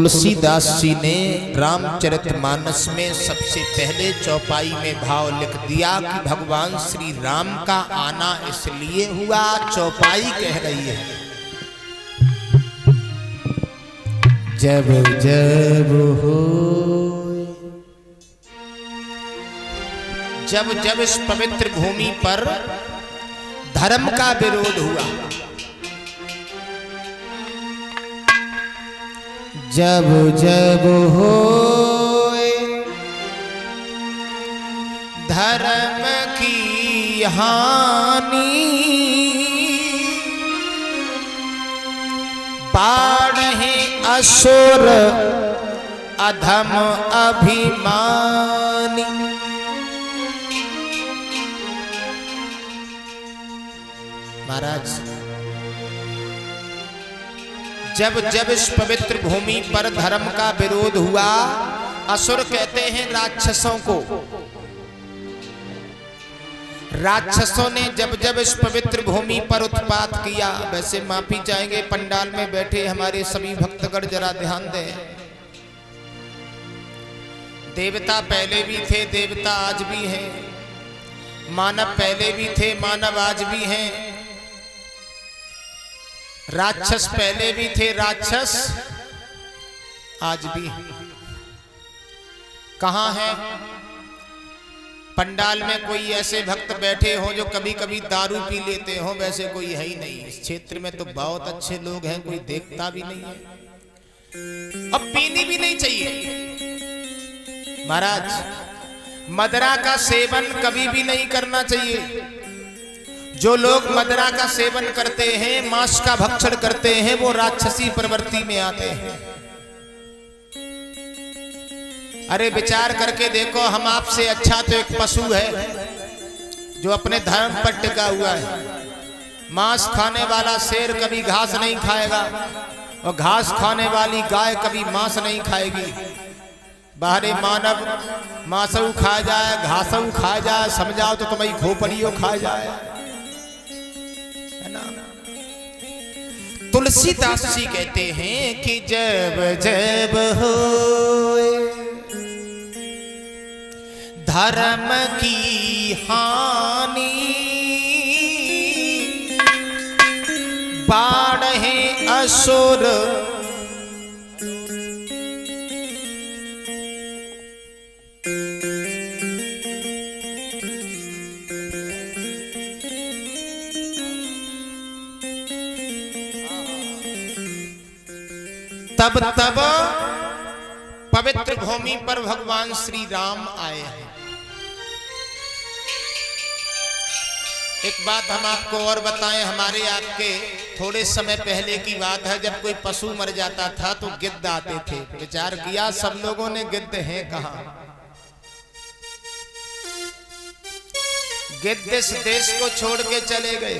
तुलसीदास जी ने रामचरितमानस में सबसे पहले चौपाई में भाव लिख दिया कि भगवान श्री राम का आना इसलिए हुआ, चौपाई कह रही है, जब जब हो, जब जब इस पवित्र भूमि पर धर्म का विरोध हुआ, जब जब हो धर्म की हानि, बाढ़े असुर अधम अभिमानी। महाराज, जब जब इस पवित्र भूमि पर धर्म का विरोध हुआ, असुर कहते हैं राक्षसों को, राक्षसों ने जब जब इस पवित्र भूमि पर उत्पात किया। वैसे माफी चाहेंगे पंडाल में बैठे हमारे सभी भक्तगण, जरा ध्यान दें, देवता पहले भी थे, देवता आज भी हैं, मानव पहले भी थे, मानव आज भी हैं, राक्षस पहले भी थे, राक्षस आज भी हैं। कहां है? पंडाल में कोई ऐसे भक्त बैठे हो जो कभी कभी दारू पी लेते हो? वैसे कोई है ही नहीं। इस क्षेत्र में तो बहुत अच्छे लोग हैं, कोई देखता भी नहीं है, अब पीनी भी नहीं चाहिए। महाराज, मदरा का सेवन कभी भी नहीं करना चाहिए। जो लोग मदरा का सेवन करते हैं, मांस का भक्षण करते हैं, वो राक्षसी प्रवृत्ति में आते हैं। अरे विचार करके देखो, हम आपसे अच्छा तो एक पशु है जो अपने धर्म पर टिका हुआ है। मांस खाने वाला शेर कभी घास नहीं खाएगा, और घास खाने वाली गाय कभी मांस नहीं खाएगी। बाहरी मानव मांसऊ खा जाए, घासऊ खा जाए, समझाओ तो तुम्हारी खोपड़ियों खा जाए, है ना। तुलसीदास जी कहते हैं कि जब जब हो धर्म की हानि, बाढ़े असुर तब तब पवित्र भूमि पर भगवान श्री राम आए हैं। एक बात हम आपको और बताएं, हमारे आपके थोड़े समय पहले की बात है, जब कोई पशु मर जाता था तो गिद्ध आते थे। विचार किया सब लोगों ने, गिद्ध हैं कहां? गिद्ध इस देश को छोड़ के चले गए।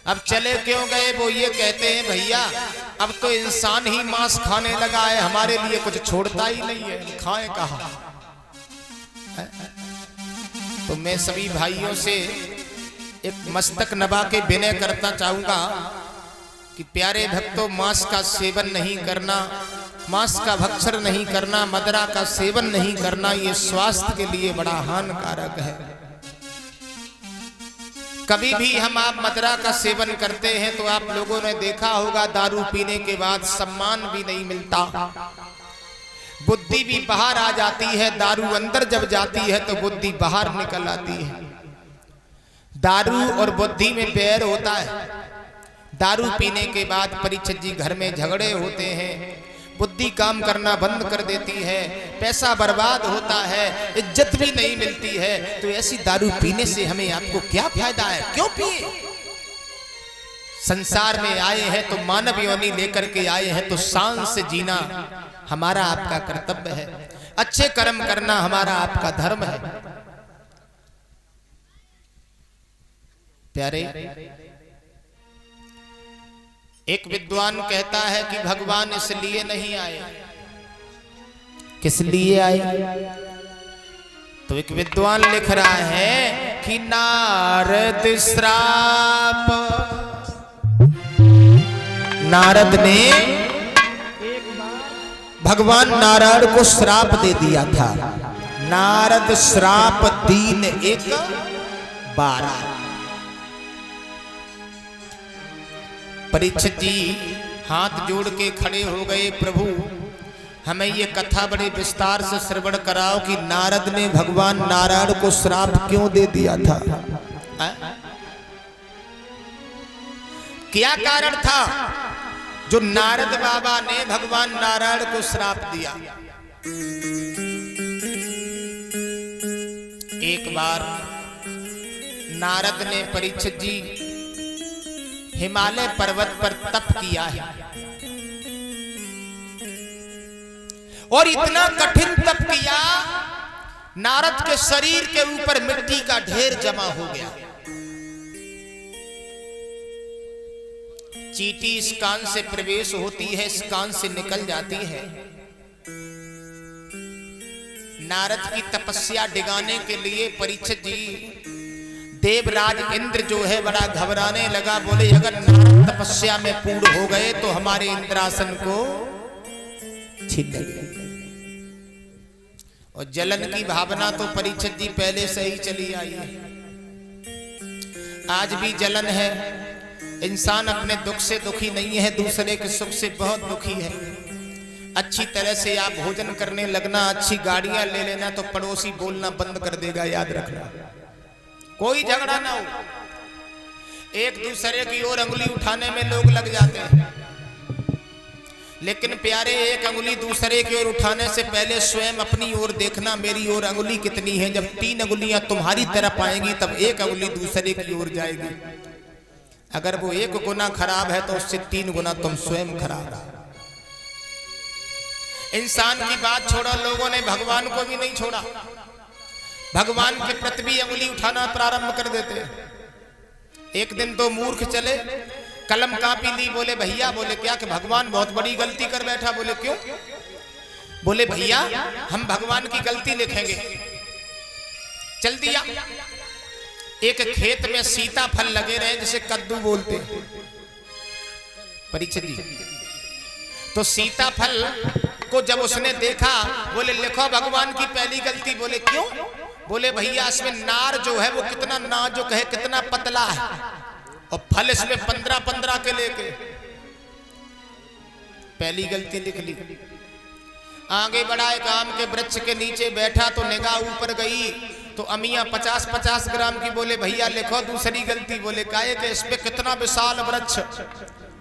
अब चले क्यों गए? वो ये कहते हैं भैया अब तो इंसान ही मांस खाने लगा है, हमारे लिए कुछ छोड़ता ही नहीं है, खाएं कहां? तो मैं सभी भाइयों से एक मस्तक नभा के विनय करना चाहूंगा कि प्यारे भक्तों, मांस का सेवन नहीं करना, मांस का भक्षण नहीं करना, मदिरा का सेवन नहीं करना, ये स्वास्थ्य के लिए बड़ा हानिकारक है। कभी भी हम आप मदिरा का सेवन करते हैं तो आप लोगों ने देखा होगा, दारू पीने के बाद सम्मान भी नहीं मिलता, बुद्धि भी बाहर आ जाती है। दारू अंदर जब जाती है तो बुद्धि बाहर निकल आती है। दारू और बुद्धि में बैर होता है। दारू पीने के बाद परीक्षित जी घर में झगड़े होते हैं, बुद्धि काम करना बंद कर देती है, पैसा बर्बाद होता है, इज्जत भी नहीं मिलती है। तो ऐसी दारू पीने से हमें आपको क्या फायदा है? क्यों पिए? संसार में आए हैं तो मानव योनि लेकर के आए हैं, तो शान से जीना हमारा आपका कर्तव्य है, अच्छे कर्म करना हमारा आपका धर्म है। प्यारे, एक विद्वान कहता है कि भगवान इसलिए नहीं आए। किस लिए आए? तो एक विद्वान लिख रहा है कि नारद श्राप, नारद ने भगवान नारायण को श्राप दे दिया था। नारद श्राप दीन एक 12। परीक्षित जी हाथ जोड़ के खड़े हो गए, प्रभु हमें ये कथा बड़े विस्तार से श्रवण कराओ कि नारद ने भगवान नारायण को श्राप क्यों दे दिया था। क्या कारण था जो नारद बाबा ने भगवान नारायण को श्राप दिया। एक बार नारद ने परीक्षित जी हिमालय पर्वत पर तप किया है और इतना कठिन तप किया, नारद के शरीर के ऊपर मिट्टी का ढेर जमा हो गया। चींटी इस कान से प्रवेश होती है, इस कान से निकल जाती है। नारद की तपस्या डिगाने के लिए परीक्षित जी देवराज इंद्र जो है बड़ा घबराने लगा। बोले अगर नारद तपस्या में पूर्ण हो गए तो हमारे इंद्रासन को छीन लेंगे। और जलन की भावना तो परीक्षित जी पहले से ही चली आई है, आज भी जलन है। इंसान अपने दुख से दुखी नहीं है, दूसरे के सुख से बहुत दुखी है। अच्छी तरह से आप भोजन करने लगना, अच्छी गाड़ियां ले लेना तो पड़ोसी बोलना बंद कर देगा, याद रखना। कोई झगड़ा ना हो, एक दूसरे की ओर अंगुली उठाने में लोग लग जाते हैं, लेकिन प्यारे एक अंगुली दूसरे की ओर उठाने से पहले स्वयं अपनी ओर देखना, मेरी ओर अंगुली कितनी है। जब 3 अंगुलियां तुम्हारी तरफ आएंगी तब एक अंगुली दूसरे की ओर जाएगी। अगर वो 1 गुना खराब है तो उससे 3 गुना तुम स्वयं खराब है। इंसान की बात छोड़ो, लोगों ने भगवान को भी नहीं छोड़ा, भगवान के प्रति भी अंगुली उठाना प्रारंभ कर देते। एक दिन तो मूर्ख चले, कलम कापी ली, बोले भैया, बोले क्या कि भगवान बहुत बड़ी गलती कर बैठा। बोले क्यों? बोले भैया हम भगवान की गलती लिखेंगे। चल दिया। एक खेत में सीताफल लगे रहे जिसे कद्दू बोलते। परीक्षित जी तो सीताफल को जब उसने देखा, बोले लिखो भगवान की पहली गलती। बोले क्यों? बोले भैया इसमें नार जो है वो कितना नाजुक है, कितना पतला है, और फल इसमें 15-15 के लेके। पहली गलती लिख ली। आगे बढ़ा, एक आम के वृक्ष के नीचे बैठा तो निगाह ऊपर गई तो अमिया 50-50 ग्राम की। बोले भैया लिखो दूसरी गलती। बोले काहे के? इस पे कितना विशाल वृक्ष,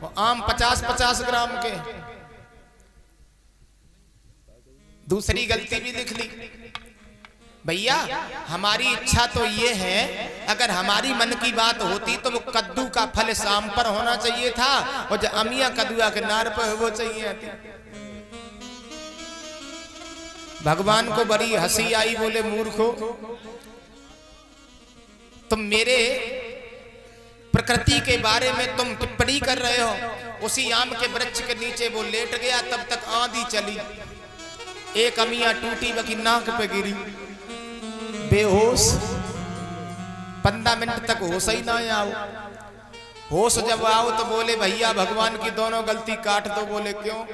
वो आम 50-50 ग्राम के। दूसरी गलती भी लिख ली। भैया हमारी इच्छा तो ये है, अगर हमारी मन की बात होती तो वो कद्दू का फल इस आम पर होना चाहिए था, और जो अमिया कद्दुआ के नार पर वो चाहिए थी। भगवान को बड़ी हंसी आई। बोले मूर्खो, तुम मेरे प्रकृति के बारे में तुम टिप्पणी कर रहे हो। उसी आम के वृक्ष के नीचे वो लेट गया, तब तक आंधी चली, एक अमिया टूटी बकी नाक पे गिरी, बेहोश। 15 मिनट तक होश ही ना आओ। होश जब आओ तो बोले भैया भगवान की दोनों गलती काट दो। बोले क्यों?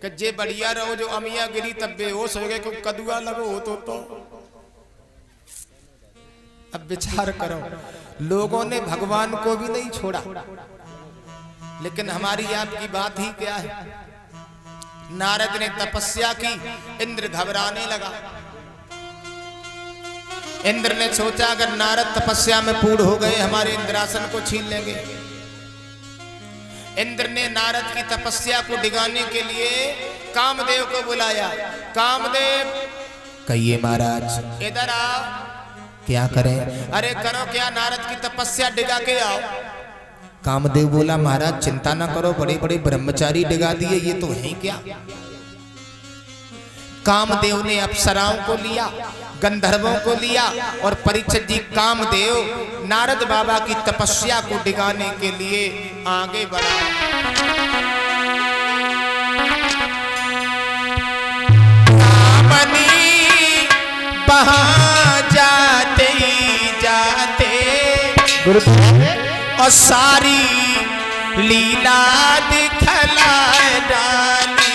कि जे बढ़िया रहो, जो अमिया गिरी तब बेहोश हो गए क्योंकि कदुआ लगो हो तो। अब विचार करो, लोगों ने भगवान को भी नहीं छोड़ा, लेकिन हमारी आपकी बात ही क्या है। नारद ने तपस्या की, इंद्र घबराने लगा। इंद्र ने सोचा अगर नारद तपस्या में पूर्ण हो गए हमारे इंद्रासन को छीन लेंगे। इंद्र ने नारद की तपस्या को डिगाने के लिए कामदेव को बुलाया। कामदेव कहिए महाराज। इधर आओ। क्या करें? अरे करो क्या, नारद की तपस्या डिगा के आओ। कामदेव बोला महाराज चिंता ना करो, बड़े बड़े ब्रह्मचारी डिगा दिए, ये तो है क्या। कामदेव ने अप्सराओं को लिया, गंधर्वों को लिया, और परीक्षित जी कामदेव नारद बाबा की तपस्या को डिगाने के लिए आगे बढ़ा। कामनी वहां जाते जाते और सारी लीला दिखला डाली।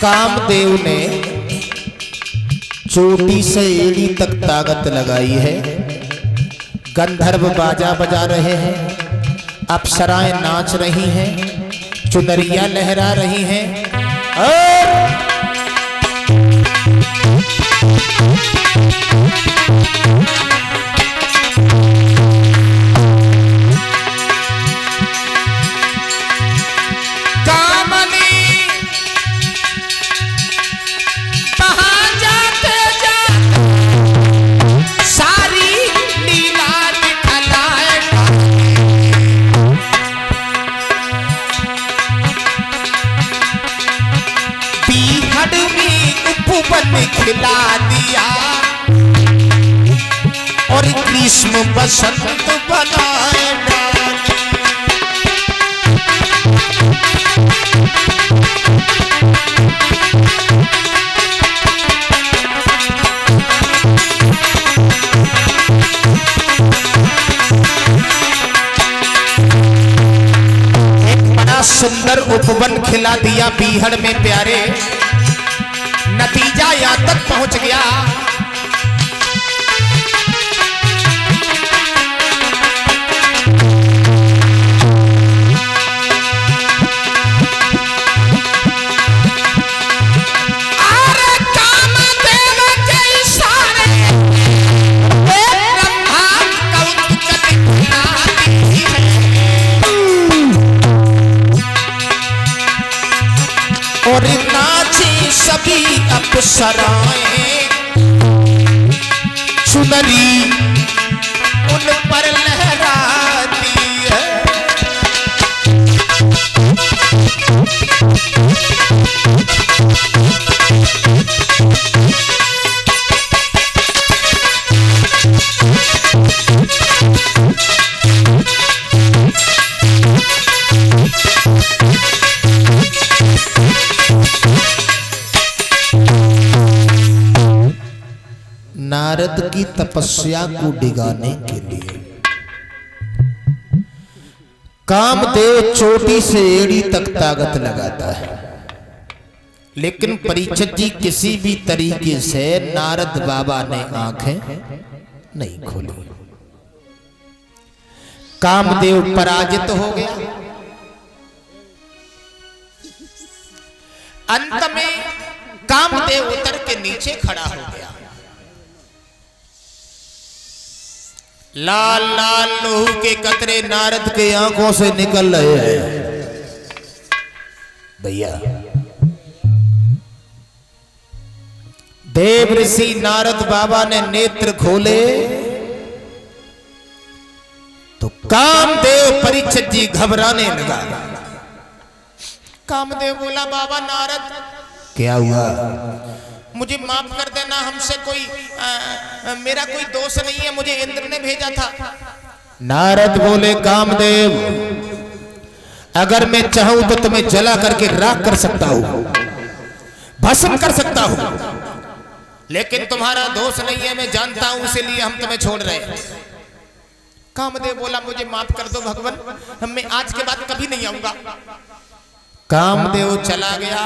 कामदेव ने चोटी से एड़ी तक ताकत लगाई है। गंधर्व बाजा बजा रहे हैं, अप्सराएं नाच रही हैं, चुनरिया लहरा रही हैं और खिला दिया और ग्रीष्म बसंत बनाए एक बड़ा सुंदर उपवन खिला दिया बीहड़ में प्यारे। नतीजा यहां तक पहुंच गया अरे कामदेव के इशारे ब्रह्मा कौतुक दिखलाती है और नाची सभी अप्सराएं, चुनरी उन पर लहराती है। नारद की तपस्या को डिगाने के लिए कामदेव चोटी से एड़ी तक ताकत लगाता है, लेकिन परीक्षित जी किसी भी तरीके से नारद बाबा ने आंखें नहीं खोली। कामदेव पराजित हो गया। अंत में कामदेव उतर के नीचे खड़ा हो गया। लाल लाल लोहू के कतरे नारद के आंखों से निकल रहे हैं। भैया देव ऋषि नारद बाबा ने नेत्र खोले तो कामदेव परीक्षित जी घबराने लगा। कामदेव बोला, बाबा नारद क्या हुआ? मुझे माफ कर देना, हमसे कोई मेरा कोई दोष नहीं है, मुझे इंद्र ने भेजा था। नारद बोले, कामदेव अगर मैं चाहूं तो तुम्हें जला करके राख कर सकता हूं, भस्म कर सकता हूं, लेकिन तुम्हारा दोष नहीं है, मैं जानता हूं, इसीलिए हम तुम्हें छोड़ रहे हैं। कामदेव बोला, मुझे माफ कर दो भगवान, मैं आज के बाद कभी नहीं आऊंगा। कामदेव चला गया।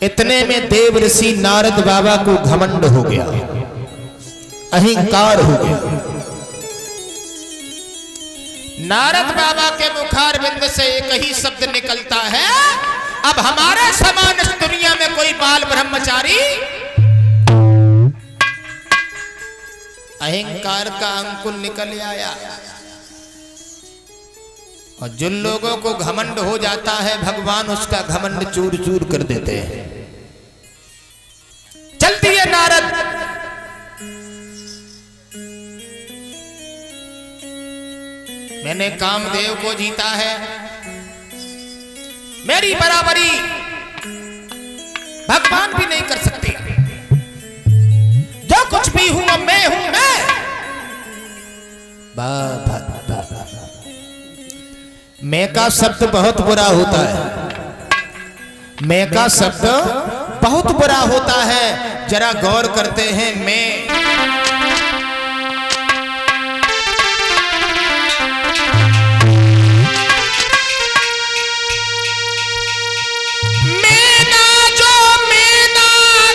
इतने में देव ऋषि नारद बाबा को घमंड हो गया, अहंकार हो गया। नारद बाबा के मुखारविंद से एक ही शब्द निकलता है, अब हमारे समान इस दुनिया में कोई बाल ब्रह्मचारी। अहंकार का अंकुर निकल आया और जिन लोगों को घमंड हो जाता है भगवान उसका घमंड चूर चूर कर देते हैं। चलती है नारद। मैंने कामदेव को जीता है, मेरी बराबरी भगवान भी नहीं कर सकते। जो कुछ भी हूं मैं हूं मैं। मैं का शब्द बहुत बुरा होता है, मैं का शब्द बहुत बुरा होता है। जरा गौर करते हैं, मैं